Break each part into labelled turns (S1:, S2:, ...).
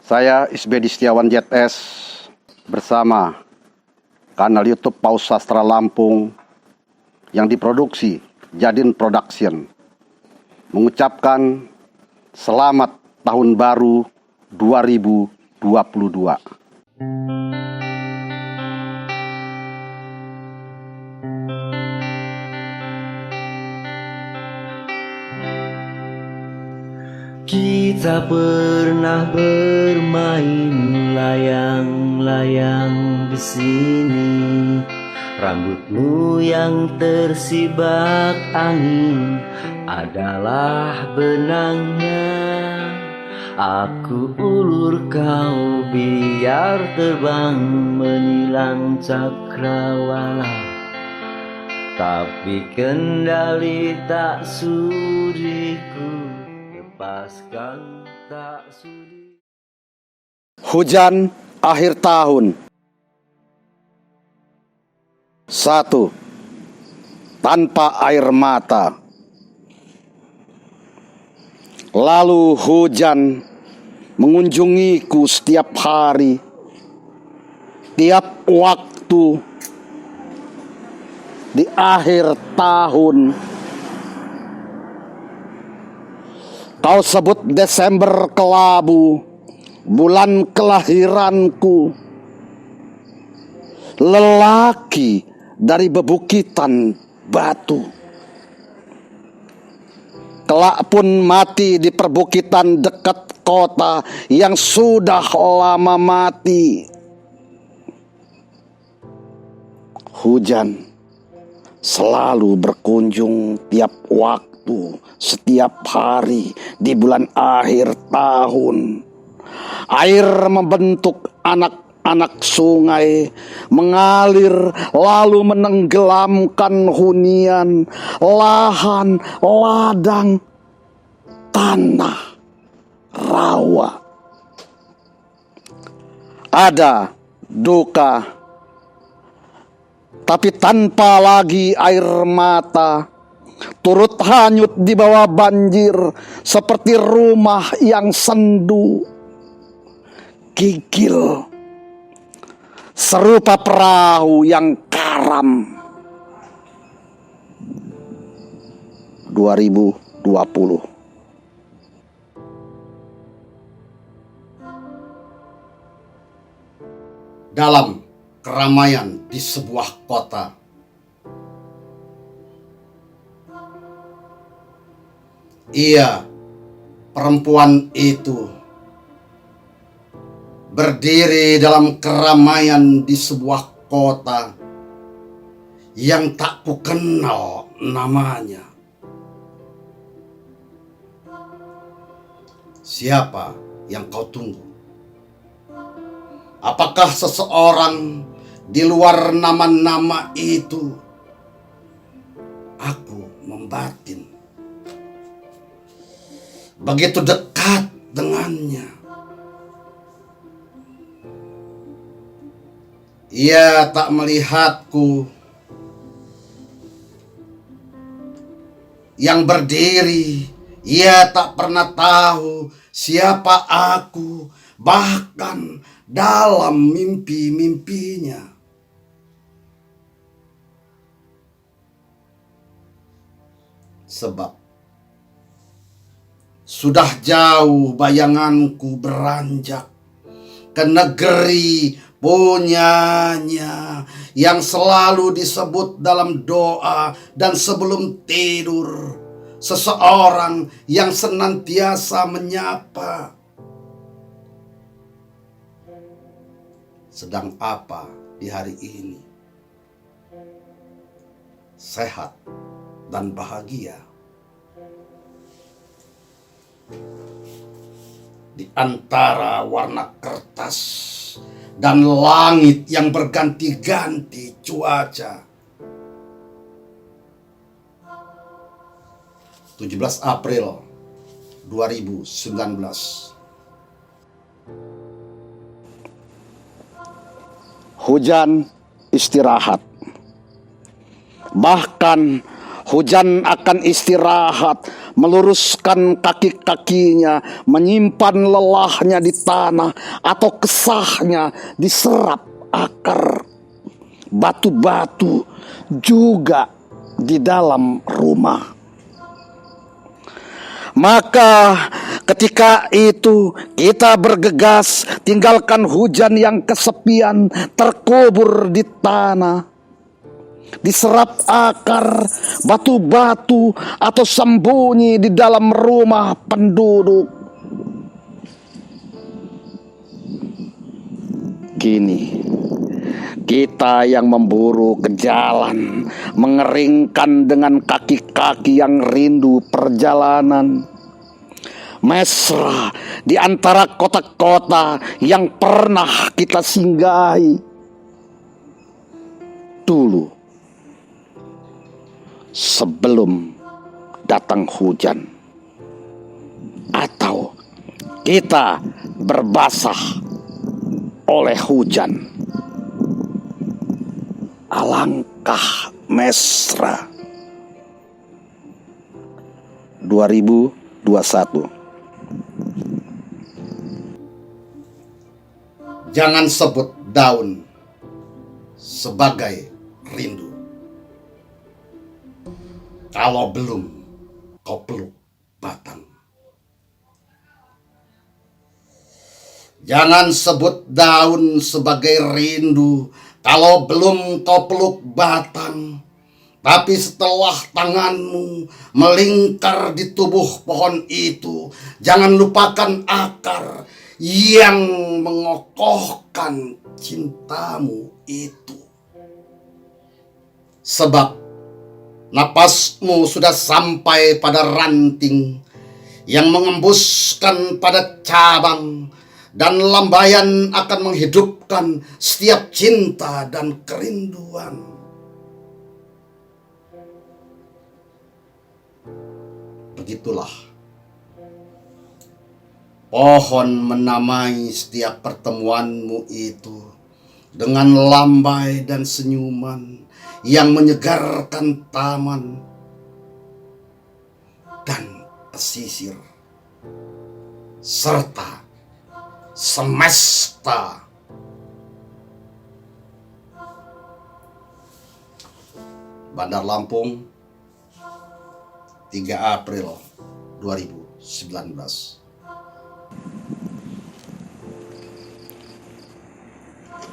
S1: Saya Isbedi Setiawan JS bersama kanal YouTube Paus Sastra Lampung yang diproduksi Jadin Production mengucapkan selamat tahun baru 2022.
S2: Kita pernah bermain layang-layang di sini. Rambutmu yang tersibak angin adalah benangnya. Aku ulur kau biar terbang menilang cakrawala. Tapi kendali tak sudiku lepaskan, tak sudi.
S1: Hujan akhir tahun. 1. Tanpa air mata. Lalu hujan mengunjungiku setiap hari, tiap waktu di akhir tahun. Kau sebut Desember kelabu, bulan kelahiranku. Lelaki dari bebukitan batu. Kelak pun mati di perbukitan dekat kota yang sudah lama mati. Hujan selalu berkunjung tiap waktu, setiap hari di bulan akhir tahun. Air membentuk anak sungai, mengalir lalu menenggelamkan hunian, lahan, ladang, tanah, rawa. Ada duka, tapi tanpa lagi air mata, turut hanyut di bawah banjir seperti rumah yang sendu, gigil, serupa perahu yang karam. 2020.
S3: Dalam keramaian di sebuah kota, perempuan itu berdiri dalam keramaian di sebuah kota yang tak kukenal namanya. Siapa yang kau tunggu? Apakah seseorang di luar nama-nama itu? Aku membatin begitu dekat dengannya. Ia tak melihatku yang berdiri. Ia tak pernah tahu siapa aku, bahkan dalam mimpi-mimpinya. Sebab sudah jauh bayanganku beranjak ke negeri punyanya yang selalu disebut dalam doa dan sebelum tidur, seseorang yang senantiasa menyapa. Sedang apa di hari ini? Sehat dan bahagia. Di antara warna kertas dan langit yang berganti-ganti cuaca. 17 April 2019.
S1: Hujan istirahat. Bahkan Hujan akan istirahat, meluruskan kaki-kakinya, menyimpan lelahnya di tanah, atau kesahnya diserap akar batu-batu juga di dalam rumah. Maka ketika itu kita bergegas tinggalkan hujan yang kesepian, terkubur di tanah, diserap akar batu-batu, atau sembunyi di dalam rumah penduduk. Kini kita yang memburu ke jalan, mengeringkan dengan kaki-kaki yang rindu perjalanan, mesra di antara kota-kota yang pernah kita singgahi dulu sebelum datang hujan, atau kita berbasah oleh hujan. Alangkah mesra. 2021.
S3: Jangan sebut daun sebagai rindu kalau belum kau peluk batang. Jangan sebut daun sebagai rindu kalau belum kau peluk batang. Tapi setelah tanganmu melingkar di tubuh pohon itu, jangan lupakan akar yang mengokohkan cintamu itu. Sebab napasmu sudah sampai pada ranting yang mengembuskan pada cabang, dan lambaian akan menghidupkan setiap cinta dan kerinduan. Begitulah pohon menamai setiap pertemuanmu itu dengan lambai dan senyuman yang menyegarkan taman dan pesisir serta semesta. Bandar Lampung, 3 April 2019.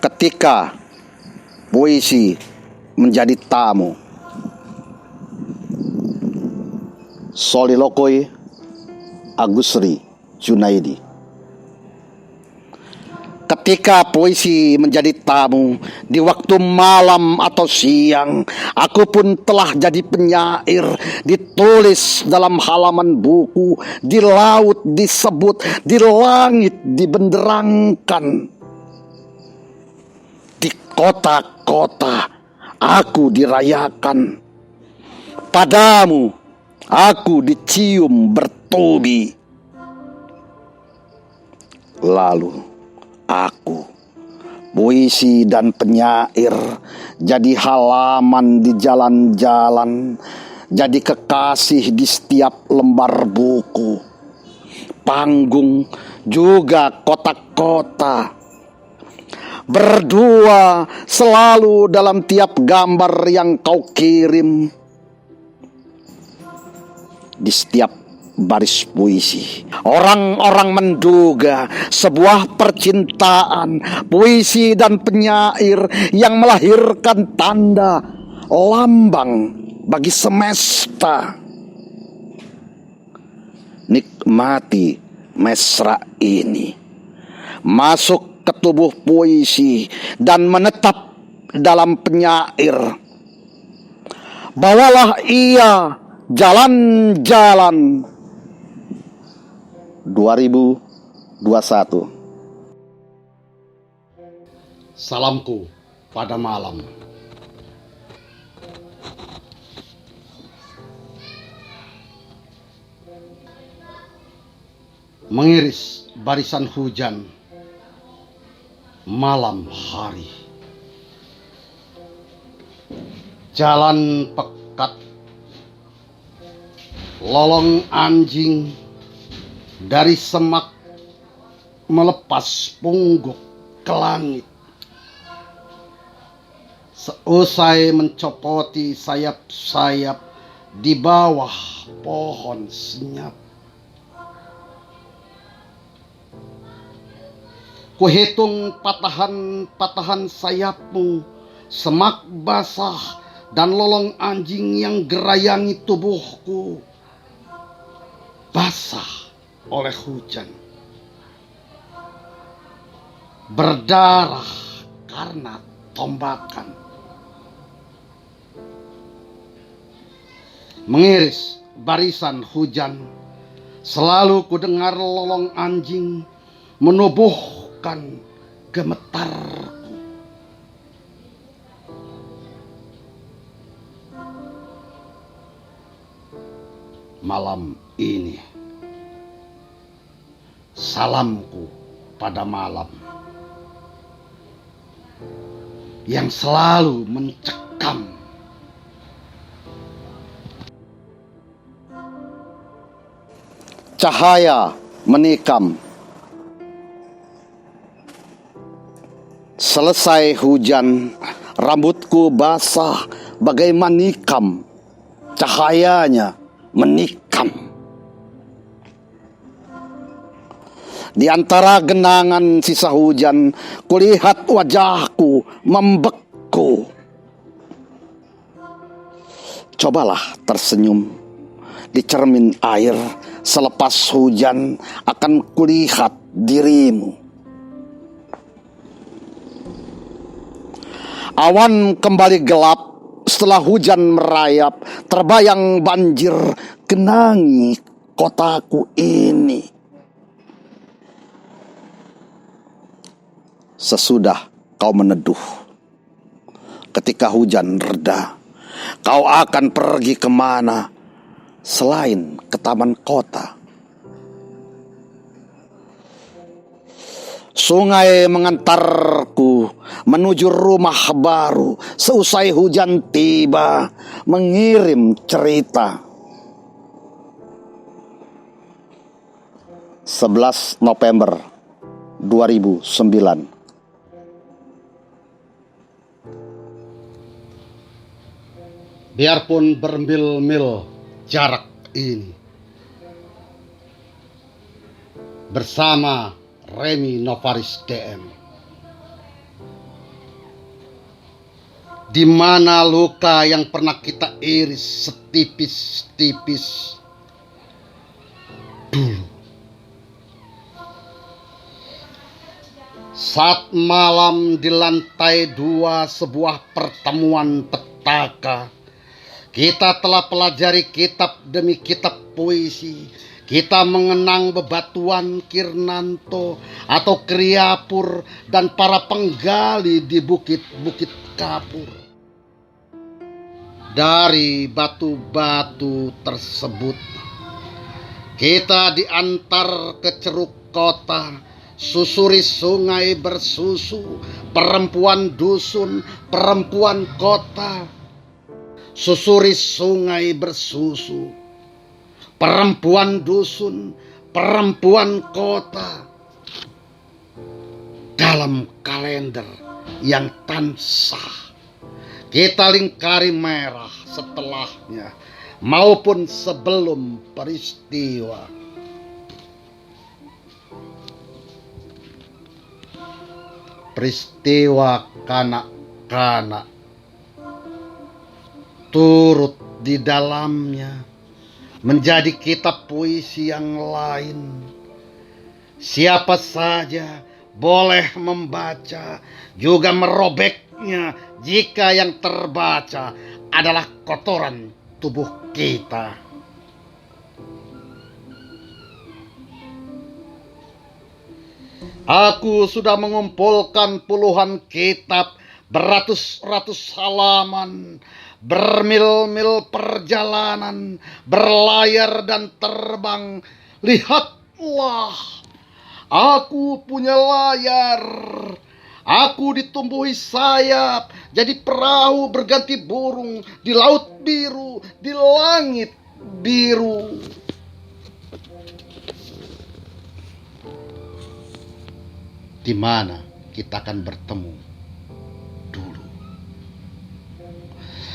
S1: Ketika puisi menjadi tamu. Soliloquy Agusri Junaidi. Ketika puisi menjadi tamu di waktu malam atau siang, aku pun telah jadi penyair, ditulis dalam halaman buku, di laut disebut, di langit dibenderangkan. Di kota-kota aku dirayakan, padamu aku dicium bertubi. Lalu aku, puisi dan penyair, jadi halaman di jalan-jalan, jadi kekasih di setiap lembar buku, panggung juga kota-kota. Berdua selalu dalam tiap gambar yang kau kirim, di setiap baris puisi. Orang-orang menduga sebuah percintaan puisi dan penyair yang melahirkan tanda lambang bagi semesta. Nikmati mesra ini, masuk ke tubuh puisi dan menetap dalam penyair. Bawalah ia jalan-jalan. 2021.
S3: Salamku pada malam. Mengiris barisan hujan malam hari. Jalan pekat Lolong anjing dari semak melepas pungguk ke langit. Seusai mencopoti sayap-sayap di bawah pohon senyap. Kuhitung patahan-patahan sayapmu, semak basah dan lolong anjing yang gerayangi tubuhku, basah oleh hujan, berdarah karena tombakan. Mengiris barisan hujan, selalu kudengar lolong anjing menubuhkan gemetarku. Malam ini, salamku pada malam yang selalu mencekam.
S1: Cahaya menikam. Selesai hujan, rambutku basah bagai manikam. Cahayanya menikam. Di antara genangan sisa hujan, kulihat wajahku membeku. Cobalah tersenyum di cermin air. Selepas hujan akan kulihat dirimu. Awan kembali gelap setelah hujan merayap. Terbayang banjir genangi kotaku ini. Sesudah kau meneduh, ketika hujan reda, kau akan pergi kemana selain ke taman kota. Sungai mengantarku menuju rumah baru. Seusai hujan tiba, mengirim cerita. 11 November 2009.
S3: Biarpun bermil-mil jarak ini, bersama Remy Novaris DM, di mana luka yang pernah kita iris setipis-tipis dulu. Saat malam di lantai 2 sebuah pertemuan petaka, kita telah pelajari kitab demi kitab puisi. Kita mengenang bebatuan Kirnanto atau Kriapur dan para penggali di bukit-bukit kapur. Dari batu-batu tersebut, kita diantar ke ceruk kota, susuri sungai bersusu, perempuan dusun, perempuan kota. Susuri sungai bersusu, perempuan dusun, perempuan kota. Dalam kalender yang tansah, kita lingkari merah setelahnya maupun sebelum peristiwa. Peristiwa kanak-kanak turut di dalamnya menjadi kitab puisi yang lain. Siapa saja boleh membaca, juga merobeknya jika yang terbaca adalah kotoran tubuh kita. Aku sudah mengumpulkan puluhan kitab, beratus-ratus halaman, bermil-mil perjalanan, berlayar dan terbang. Lihatlah, aku punya layar. Aku ditumbuhi sayap, jadi perahu berganti burung, di laut biru, di langit biru. Di mana kita akan bertemu dulu.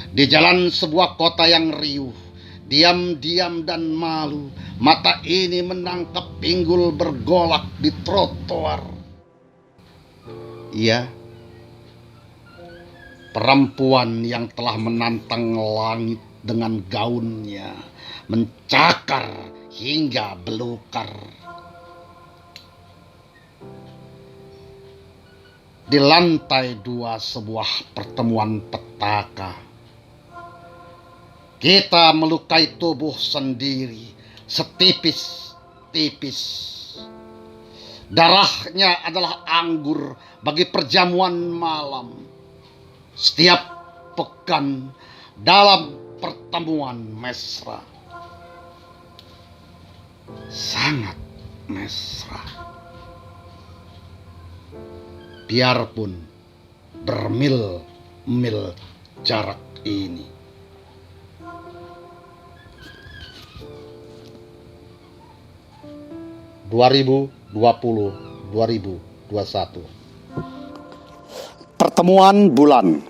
S3: Di jalan sebuah kota yang riuh, diam-diam dan malu, mata ini menangkap pinggul bergolak di trotoar. Iya, perempuan yang telah menantang langit dengan gaunnya, mencakar hingga belukar. Di lantai 2 sebuah pertemuan petaka, kita melukai tubuh sendiri setipis-tipis. Darahnya adalah anggur bagi perjamuan malam. Setiap pekan dalam pertemuan mesra, sangat mesra. Biarpun bermil-mil jarak ini. (2020-2021)
S1: Pertemuan bulan.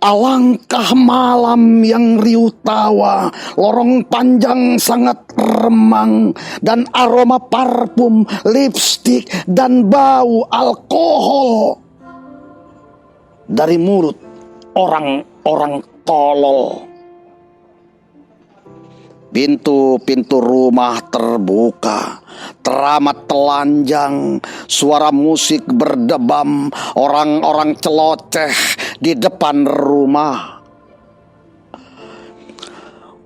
S1: Alangkah malam yang riuh tawa, lorong panjang sangat remang, dan aroma parfum, lipstik, dan bau alkohol dari mulut orang-orang tolol. Pintu-pintu rumah terbuka, teramat telanjang, suara musik berdebam, orang-orang celoceh di depan rumah.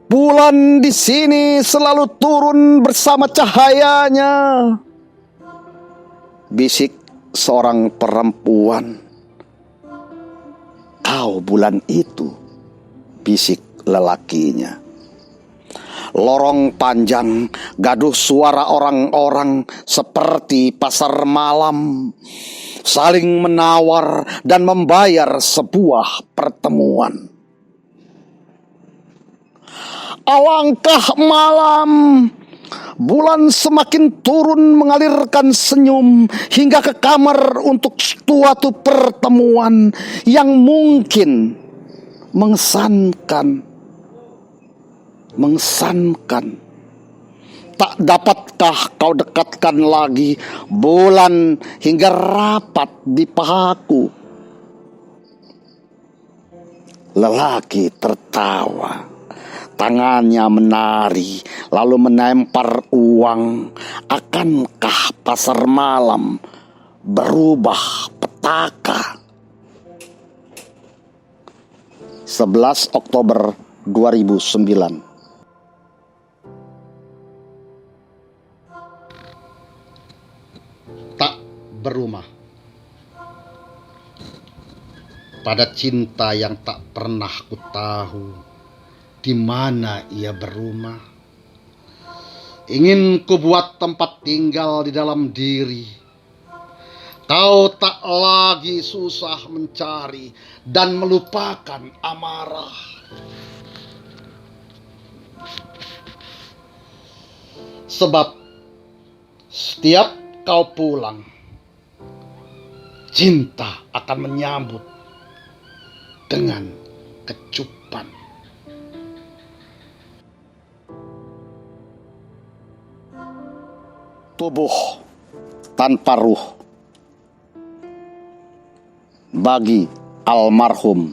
S1: Bulan di sini selalu turun bersama cahayanya, bisik seorang perempuan. Kau bulan itu, bisik lelakinya. Lorong panjang, gaduh suara orang-orang seperti pasar malam, saling menawar dan membayar sebuah pertemuan. Alangkah malam, bulan semakin turun mengalirkan senyum hingga ke kamar untuk suatu pertemuan yang mungkin mengesankan. Tak dapatkah kau dekatkan lagi bulan hingga rapat di pahaku? Lelaki tertawa, tangannya menari, lalu menempar uang. Akankah pasar malam berubah petaka? 11 Oktober 2009.
S3: Tak berumah pada cinta yang tak pernah ku tahu di mana ia berumah. Ingin ku buat tempat tinggal di dalam diri. Kau tak lagi susah mencari dan melupakan amarah. Sebab setiap kau pulang, cinta akan menyambut dengan kecupan.
S1: Tubuh tanpa ruh bagi almarhum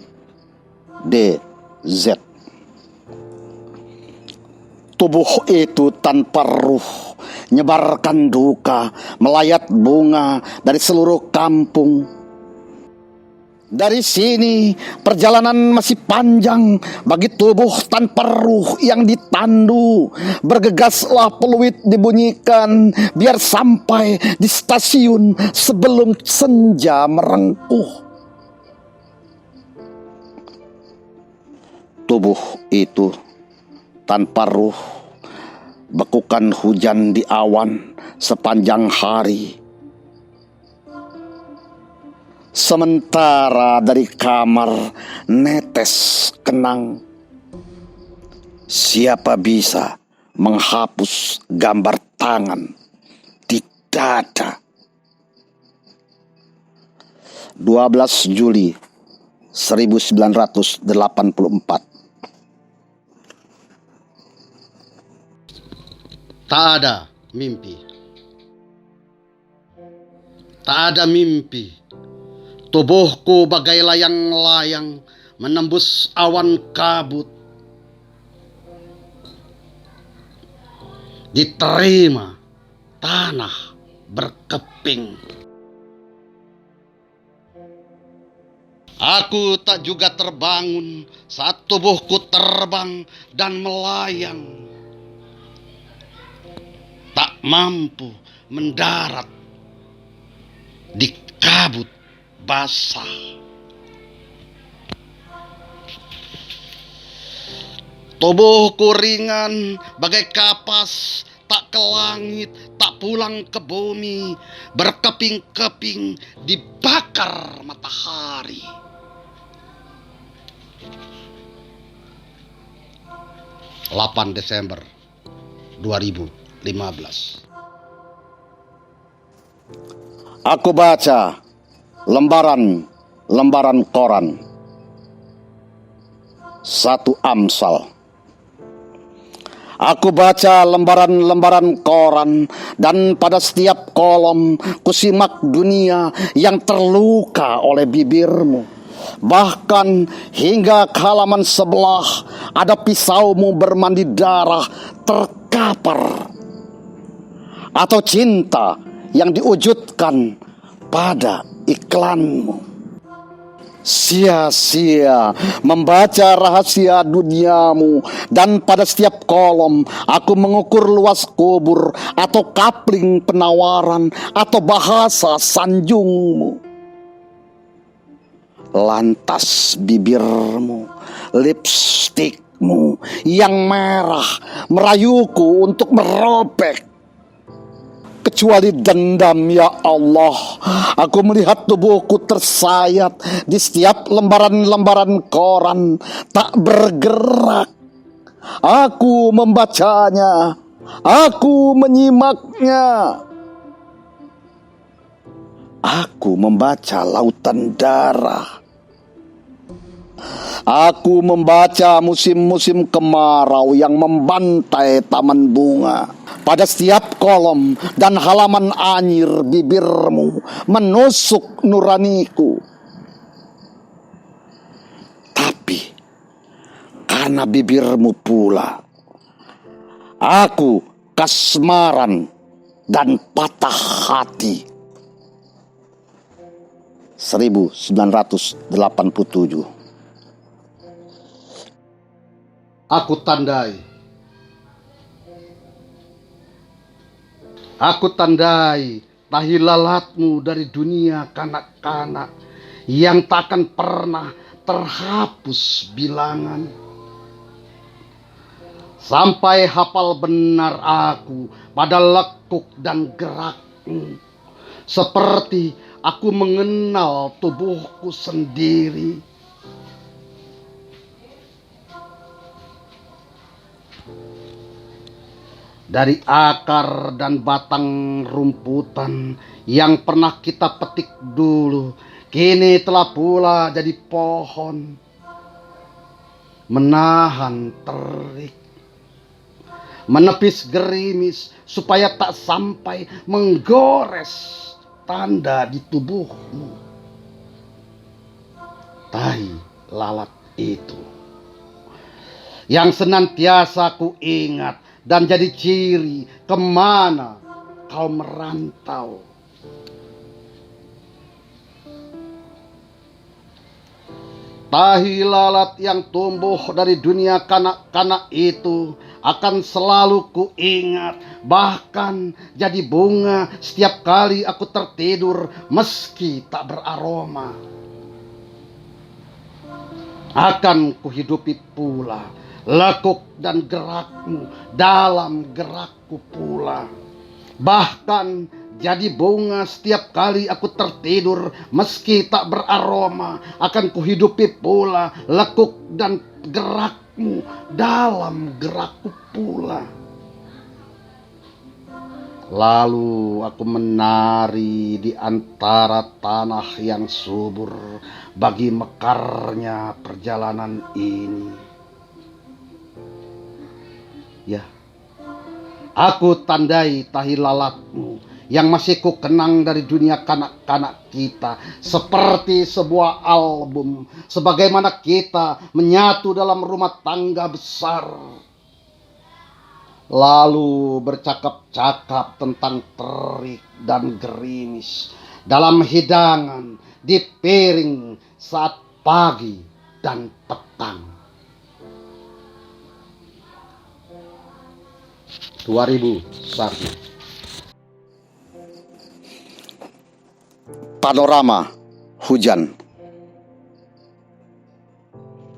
S1: DZ. Tubuh itu tanpa ruh nyebarkan duka, melayat bunga dari seluruh kampung. Dari sini perjalanan masih panjang bagi tubuh tanpa ruh yang ditandu. Bergegaslah peluit dibunyikan biar sampai di stasiun sebelum senja merengkuh. Tubuh itu tanpa ruh, bekukan hujan di awan sepanjang hari. Sementara dari kamar netes kenang. Siapa bisa menghapus gambar tangan di dada? 12 Juli 1984.
S3: Tak ada mimpi. Tak ada mimpi. Tubuhku bagai layang-layang menembus awan kabut. Diterima tanah berkeping. Aku tak juga terbangun saat tubuhku terbang dan melayang. Tak mampu mendarat di kabut basah. Tubuhku ringan bagai kapas, tak ke langit, tak pulang ke bumi, berkeping-keping dibakar matahari. Desember 2015.
S1: Aku baca lembaran koran. 1 Amsal. Aku baca lembaran koran, dan pada setiap kolom kusimak dunia yang terluka oleh bibirmu. Bahkan hingga ke halaman sebelah ada pisaumu bermandi darah terkapar. Atau cinta yang diwujudkan pada iklanmu. Sia-sia membaca rahasia duniamu, dan pada setiap kolom aku mengukur luas kubur atau kapling penawaran atau bahasa sanjungmu. Lantas bibirmu, lipstikmu yang merah merayuku untuk merobek. Kecuali dendam, ya Allah, aku melihat tubuhku tersayat di setiap lembaran-lembaran koran, tak bergerak. Aku membacanya, aku menyimaknya. Aku membaca lautan darah. Aku membaca musim-musim kemarau yang membantai taman bunga. Pada setiap kolom dan halaman anyir bibirmu menusuk nuraniku. Tapi karena bibirmu pula, aku kasmaran dan patah hati. 1987.
S3: Aku tandai tahi lalatmu dari dunia kanak-kanak yang takkan pernah terhapus bilangan. Sampai hafal benar aku pada lekuk dan gerakmu, seperti aku mengenal tubuhku sendiri. Dari akar dan batang rumputan yang pernah kita petik dulu, kini telah pula jadi pohon, menahan terik, menepis gerimis supaya tak sampai menggores tanda di tubuhmu. Tai lalat itu yang senantiasa ku ingat dan jadi ciri kemana kau merantau. Tahi lalat yang tumbuh dari dunia kanak-kanak itu akan selalu ku ingat, bahkan jadi bunga setiap kali aku tertidur meski tak beraroma. Akan kuhidupi pula lekuk dan gerakmu dalam gerakku pula. Bahkan jadi bunga setiap kali aku tertidur meski tak beraroma. Akan kuhidupi pula lekuk dan gerak ikutmu dalam gerakku pula. Lalu aku menari di antara tanah yang subur bagi mekarnya perjalanan ini. Ya, aku tandai tahi lalatmu yang masih ku kenang dari dunia kanak-kanak kita, seperti sebuah album, sebagaimana kita menyatu dalam rumah tangga besar. Lalu bercakap-cakap tentang terik dan gerimis dalam hidangan di piring saat pagi dan petang. 2000 Sardi.
S1: Panorama hujan.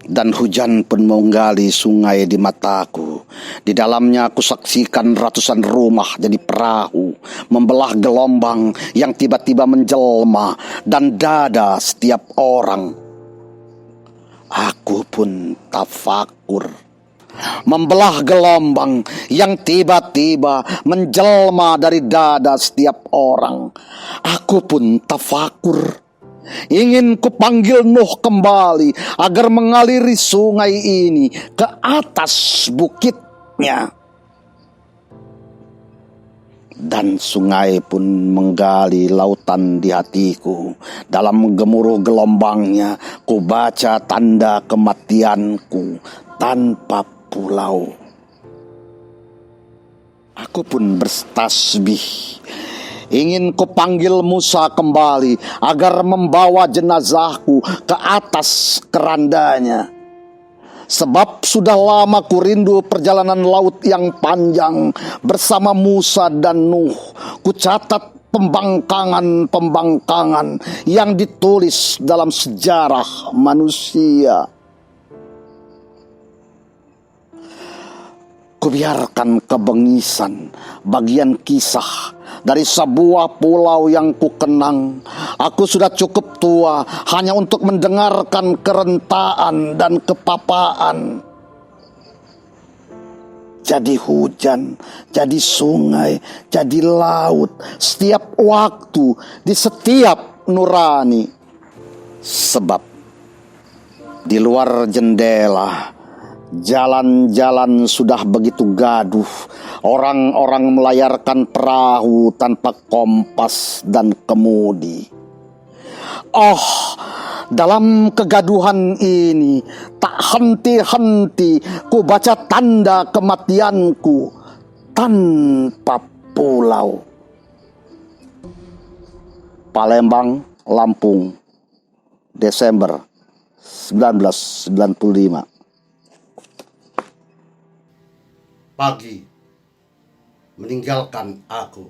S1: Dan hujan pun menggali sungai di mataku. Di dalamnya aku saksikan ratusan rumah jadi perahu, membelah gelombang yang tiba-tiba menjelma dan dada setiap orang. Aku pun tafakur, membelah gelombang yang tiba-tiba menjelma dari dada setiap orang. Aku pun tafakur, ingin kupanggil Nuh kembali agar mengaliri sungai ini ke atas bukitnya. Dan sungai pun menggali lautan di hatiku. Dalam gemuruh gelombangnya ku baca tanda kematianku tanpa pulau. Aku pun bertasbih, ingin kupanggil Musa kembali agar membawa jenazahku ke atas kerandanya. Sebab sudah lama ku rindu perjalanan laut yang panjang bersama Musa dan Nuh. Ku catat pembangkangan-pembangkangan yang ditulis dalam sejarah manusia. Kubiarkan kebengisan bagian kisah dari sebuah pulau yang kukenang. Aku sudah cukup tua hanya untuk mendengarkan kerentaan dan kepapaan. Jadi hujan, jadi sungai, jadi laut, setiap waktu, di setiap nurani. Sebab di luar jendela jalan-jalan sudah begitu gaduh. Orang-orang melayarkan perahu tanpa kompas dan kemudi. Oh, dalam kegaduhan ini tak henti-henti ku baca tanda kematianku tanpa pulau. Palembang, Lampung, Desember 1995.
S3: Pagi meninggalkan aku.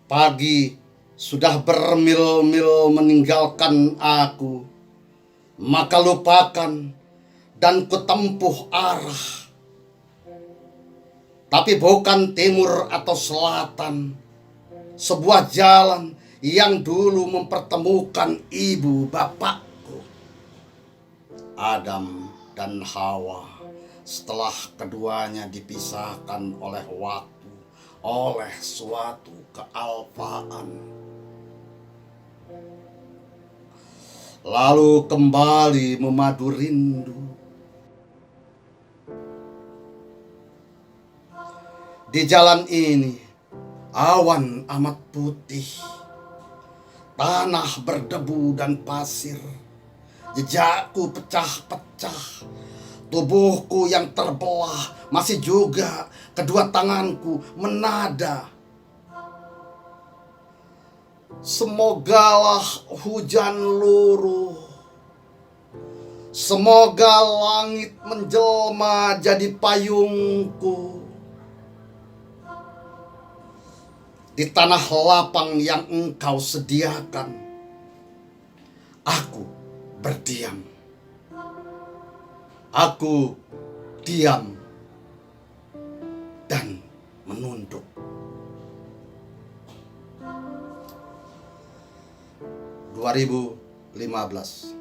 S3: Pagi sudah bermil-mil meninggalkan aku. Maka lupakan dan kutempuh arah. Tapi bukan timur atau selatan. Sebuah jalan yang dulu mempertemukan ibu bapakku, Adam dan Hawa. Setelah keduanya dipisahkan oleh waktu, oleh suatu kealpaan. Lalu kembali memadu rindu. Di jalan ini, awan amat putih. Tanah berdebu dan pasir. Jejakku pecah-pecah. Tubuhku yang terbelah, masih juga kedua tanganku menada. Semogalah hujan luruh, semoga langit menjelma jadi payungku. Di tanah lapang yang engkau sediakan, aku berdiam. Aku diam dan menunduk. 2015.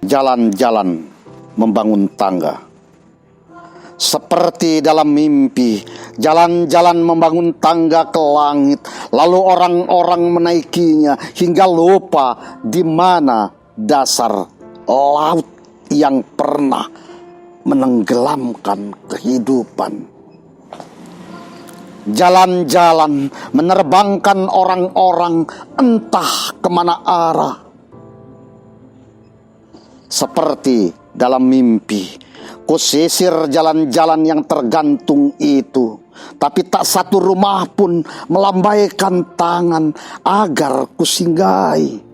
S1: jalan-jalan membangun tangga. Seperti dalam mimpi, jalan-jalan membangun tangga ke langit, lalu orang-orang menaikinya hingga lupa di mana dasar laut yang pernah menenggelamkan kehidupan. Jalan-jalan menerbangkan orang-orang entah kemana arah. Seperti dalam mimpi, kusisir jalan-jalan yang tergantung itu, tapi tak satu rumah pun melambaikan tangan agar kusinggahi.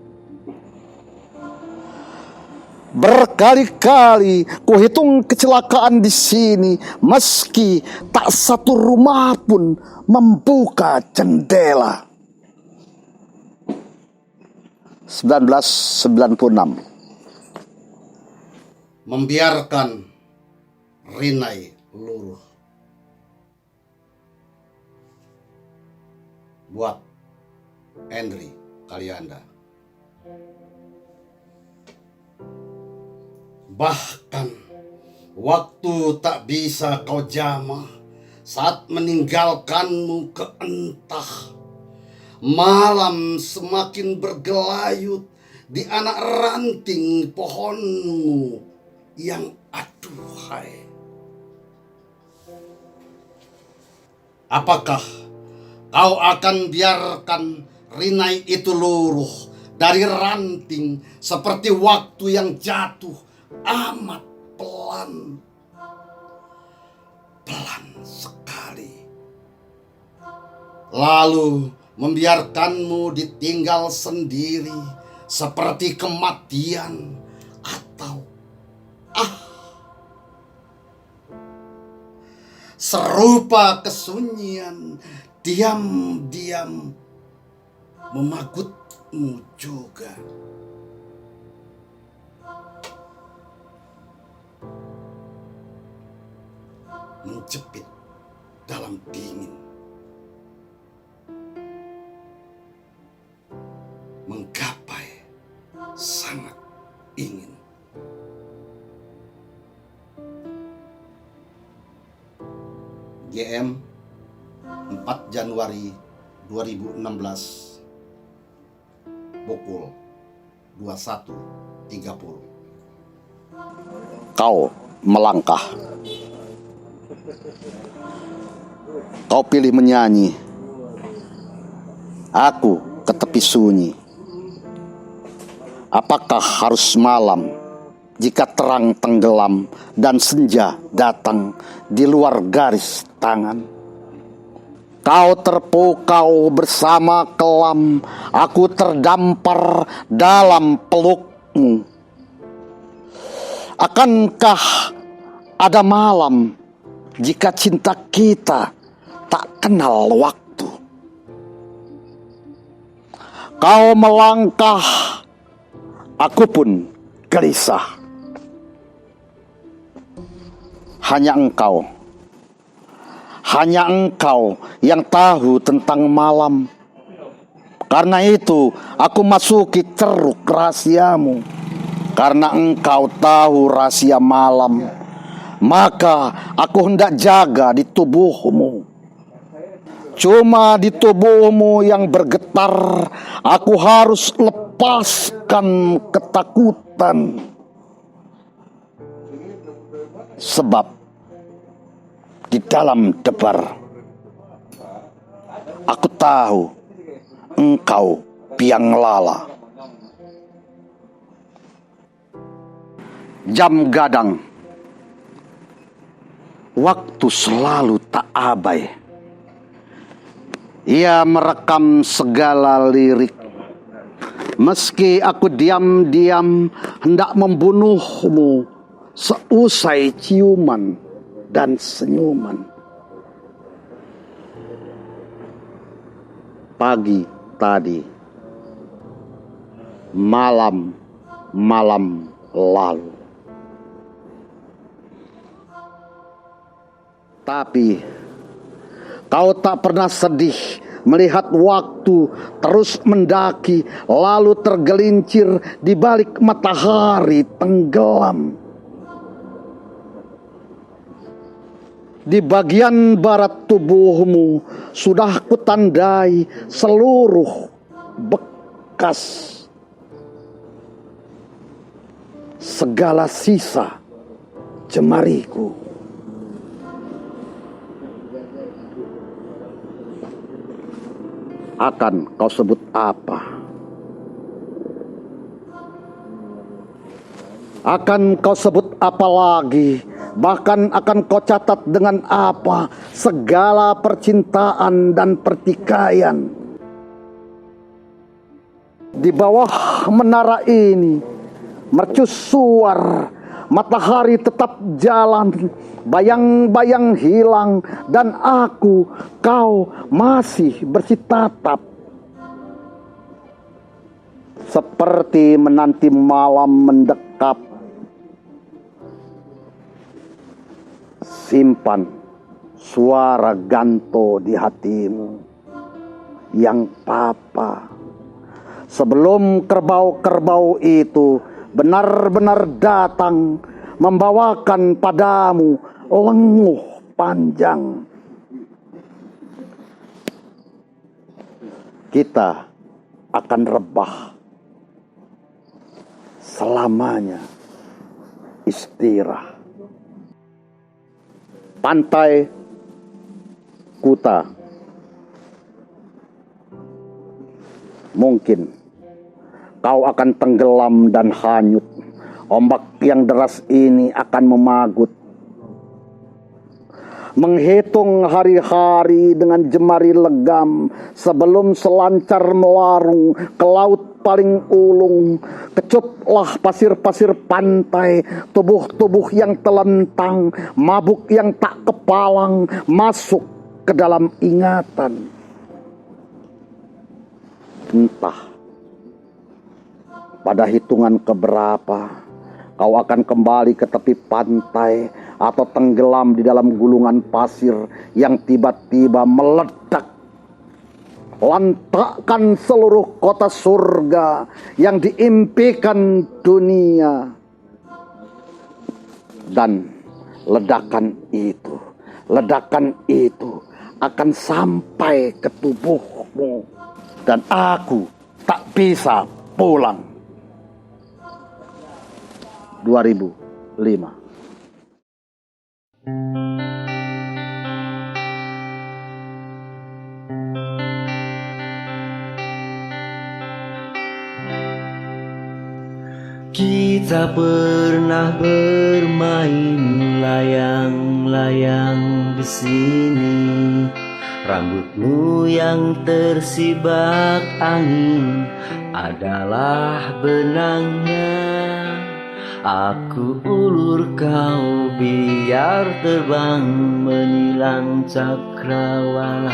S1: Berkali-kali kuhitung kecelakaan di sini, meski tak satu rumah pun membuka jendela. 1996.
S3: Membiarkan Rinai luruh. Buat Henry Kalianda. Bahkan waktu tak bisa kau jamah saat meninggalkanmu ke entah. Malam semakin bergelayut di anak ranting pohonmu yang aduhai. Apakah kau akan biarkan Rinai itu luruh dari ranting seperti waktu yang jatuh amat pelan sekali, lalu membiarkanmu ditinggal sendiri seperti kematian atau serupa kesunyian diam-diam memagutmu juga. Menjepit dalam dingin, menggapai sangat ingin. GM 4 Januari 2016 pukul 21.30.
S1: Kau melangkah. Kau pilih menyanyi. Aku ke tepi sunyi. Apakah harus malam jika terang tenggelam dan senja datang di luar garis tangan? Kau terpukau bersama kelam, aku terdampar dalam pelukmu. Akankah ada malam jika cinta kita tak kenal waktu? Kau melangkah, aku pun gelisah. Hanya engkau yang tahu tentang malam. Karena itu aku masuki ceruk rahasiamu. Karena engkau tahu rahasia malam, maka aku hendak jaga di tubuhmu. Cuma di tubuhmu yang bergetar, aku harus lepaskan ketakutan. Sebab di dalam debar, aku tahu engkau biang lala. Jam gadang, waktu selalu tak abai. Ia merekam segala lirik. Meski aku diam-diam hendak membunuhmu seusai ciuman dan senyuman. Pagi tadi, malam lalu. Tapi kau tak pernah sedih melihat waktu terus mendaki, lalu tergelincir di balik matahari tenggelam. Di bagian barat tubuhmu sudah kutandai seluruh bekas segala sisa jemariku. Akan kau sebut apa? Akan kau sebut apa lagi? Bahkan akan kau catat dengan apa segala percintaan dan pertikaian? Di bawah menara ini mercusuar, matahari tetap jalan, bayang-bayang hilang, dan kau masih bersitatap. Seperti menanti malam mendekap. Simpan suara ganto di hatimu yang papa, sebelum kerbau-kerbau itu benar-benar datang membawakan padamu lenguh panjang. Kita akan rebah selamanya, istirahat. Pantai Kuta. Mungkin kau akan tenggelam dan hanyut. Ombak yang deras ini akan memagut. Menghitung hari-hari dengan jemari legam sebelum selancar melarung ke laut paling ulung. Kecuplah pasir-pasir pantai, tubuh-tubuh yang telentang, mabuk yang tak kepalang, masuk ke dalam ingatan. Entah pada hitungan keberapa kau akan kembali ke tepi pantai atau tenggelam di dalam gulungan pasir yang tiba-tiba meledak. Lantakkan seluruh kota surga yang diimpikan dunia. Dan ledakan itu akan sampai ke tubuhmu. Dan aku tak bisa pulang. 2005.
S2: Kita pernah bermain layang-layang di sini. Rambutmu yang tersibak angin adalah benangnya. Aku ulur kau biar terbang menilang cakrawala.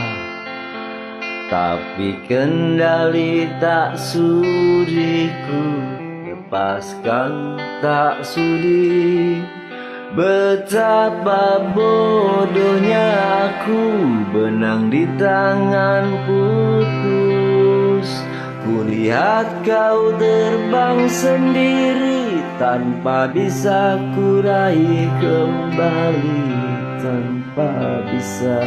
S2: Tapi kendali tak sudiku lepaskan tak sudi. Betapa bodohnya aku, benang di tangan putus. Kulihat kau terbang sendiri tanpa bisa kurai kembali, tanpa bisa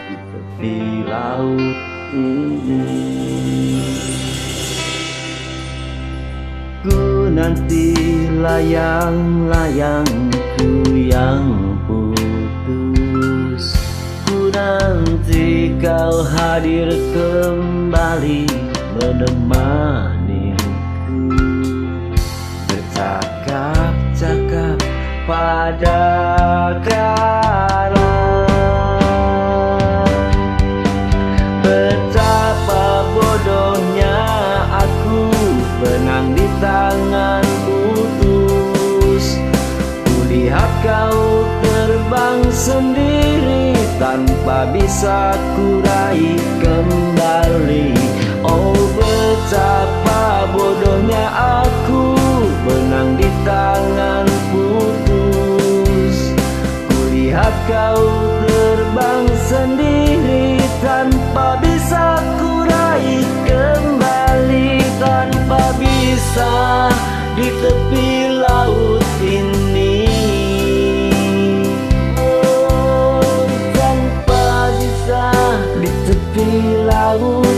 S2: di tepi laut ini. Ku nanti layang-layangku yang putus. Ku nanti kau hadir kembali menemaniku, bercakap-cakap pada karang. Betapa bodohnya aku, benang di tangan putus. Kulihat kau terbang sendiri tanpa bisa kurai kembali. Oh, betapa bodohnya aku, benang di tangan putus. Kulihat kau terbang sendiri tanpa bisa ku raih kembali, tanpa bisa di tepi laut ini. Oh, tanpa bisa di tepi laut